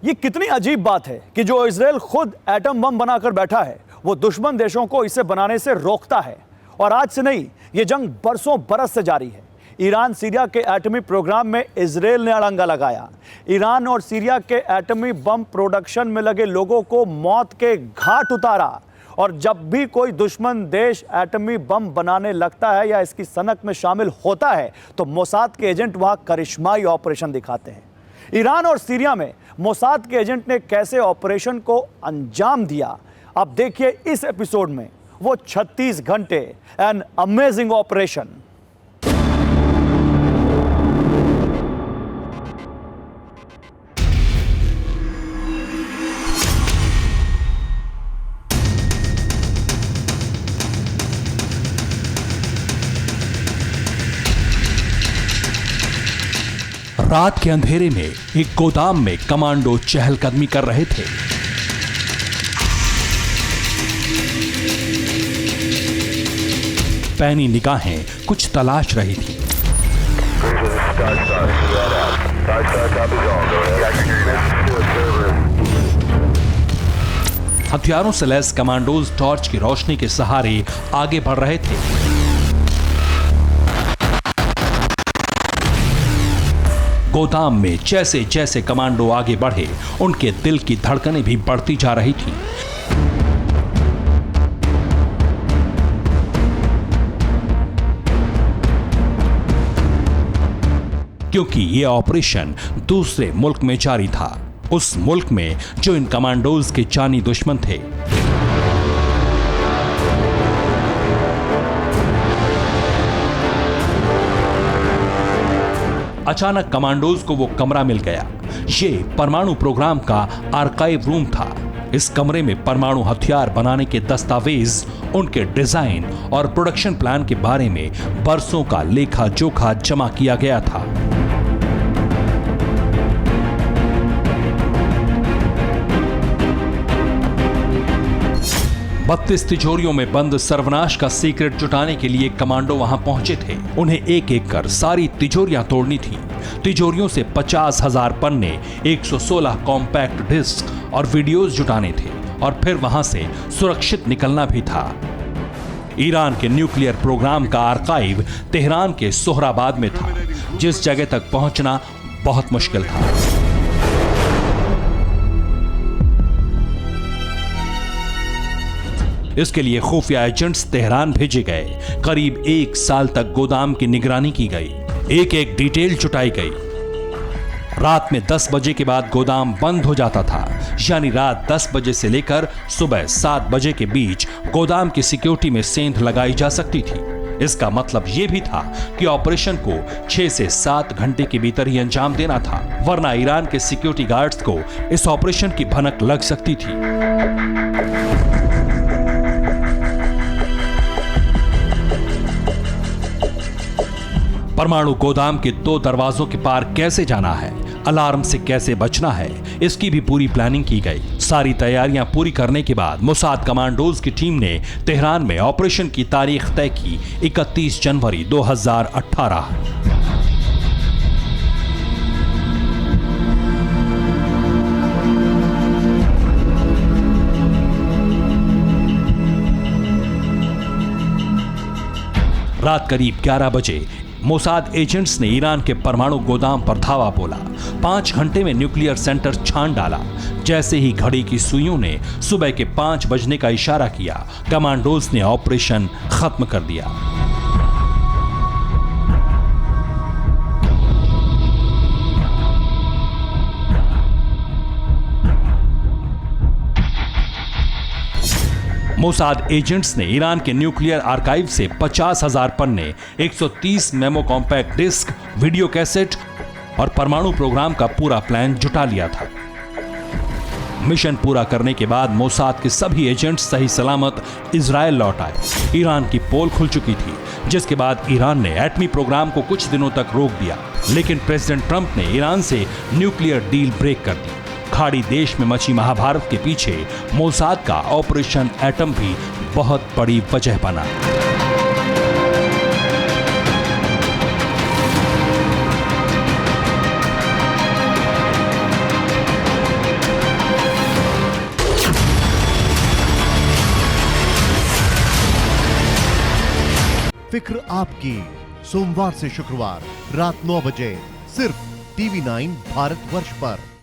ये कितनी अजीब बात है कि जो इजराइल खुद एटम बम बनाकर बैठा है वो दुश्मन देशों को इसे बनाने से रोकता है। और आज से नहीं, ये जंग बरसों बरस से जारी है। ईरान सीरिया के एटमी प्रोग्राम में इजराइल ने अड़ंगा लगाया। ईरान और सीरिया के एटमी बम प्रोडक्शन में लगे लोगों को मौत के घाट उतारा। और जब भी कोई दुश्मन देश एटमी बम बनाने लगता है या इसकी सनक में शामिल होता है तो मोसाद के एजेंट वहां करिश्माई ऑपरेशन दिखाते हैं। ईरान और सीरिया में मोसाद के एजेंट ने कैसे ऑपरेशन को अंजाम दिया, अब देखिए इस एपिसोड में। वो 36 घंटे, एन अमेजिंग ऑपरेशन। रात के अंधेरे में एक गोदाम में कमांडो चहलकदमी कर रहे थे। पैनी निगाहें कुछ तलाश रही थी। हथियारों से लैस कमांडोज टॉर्च की रोशनी के सहारे आगे बढ़ रहे थे। गोदाम में जैसे जैसे कमांडो आगे बढ़े, उनके दिल की धड़कनें भी बढ़ती जा रही थीं। क्योंकि यह ऑपरेशन दूसरे मुल्क में जारी था, उस मुल्क में जो इन कमांडोज के जानी दुश्मन थे। अचानक कमांडोज को वो कमरा मिल गया। ये परमाणु प्रोग्राम का आर्काइव रूम था। इस कमरे में परमाणु हथियार बनाने के दस्तावेज, उनके डिजाइन और प्रोडक्शन प्लान के बारे में बरसों का लेखा जोखा जमा किया गया था। बत्तीस तिजोरियों में बंद सर्वनाश का सीक्रेट जुटाने के लिए कमांडो वहां पहुंचे थे। उन्हें एक एक कर सारी तिजोरियां तोड़नी थी। तिजोरियों से 50,000 पन्ने, 116 कॉम्पैक्ट डिस्क और वीडियोस जुटाने थे और फिर वहां से सुरक्षित निकलना भी था। ईरान के न्यूक्लियर प्रोग्राम का आर्काइव तेहरान के सोहराबाद में था, जिस जगह तक पहुंचना बहुत मुश्किल था। इसके लिए खुफिया एजेंट्स तेहरान भेजे गए। करीब 1 साल तक गोदाम की निगरानी की गई, एक एक डिटेल जुटाई गई। रात में 10 बजे के बाद गोदाम बंद हो जाता था, यानी रात 10 बजे से लेकर सुबह 7 बजे के बीच गोदाम की सिक्योरिटी में सेंध लगाई जा सकती थी। इसका मतलब यह भी था कि ऑपरेशन को 6 से 7 घंटे के भीतर ही अंजाम देना था, वरना ईरान के सिक्योरिटी गार्ड्स को इस ऑपरेशन की भनक लग सकती थी। परमाणु गोदाम के 2 दरवाजों के पार कैसे जाना है, अलार्म से कैसे बचना है, इसकी भी पूरी प्लानिंग की गई। सारी तैयारियां पूरी करने के बाद मोसाद कमांडोज की टीम ने तेहरान में ऑपरेशन की तारीख तय की, 31 जनवरी 2018। रात करीब 11 बजे मोसाद एजेंट्स ने ईरान के परमाणु गोदाम पर धावा बोला। 5 घंटे में न्यूक्लियर सेंटर छान डाला। जैसे ही घड़ी की सुइयों ने सुबह के 5 बजने का इशारा किया, कमांडोज ने ऑपरेशन खत्म कर दिया। मोसाद एजेंट्स ने ईरान के न्यूक्लियर आर्काइव से 50,000 पन्ने, 130 memo compact disc, video cassette और परमाणु प्रोग्राम का पूरा प्लान जुटा लिया था। मिशन पूरा करने के बाद मोसाद के सभी एजेंट्स सही सलामत इजराइल लौट आए। ईरान की पोल खुल चुकी थी, जिसके बाद ईरान ने एटमी प्रोग्राम को कुछ दिनों तक रोक दिया, लेकिन प्रेसिडेंट ट्रंप ने ईरान से न्यूक्लियर डील ब्रेक कर दी। खाड़ी देश में मची महाभारत के पीछे मोसाद का ऑपरेशन एटम भी बहुत बड़ी वजह बना। फिक्र आपकी, सोमवार से शुक्रवार रात 9 बजे सिर्फ TV9 भारतवर्ष पर।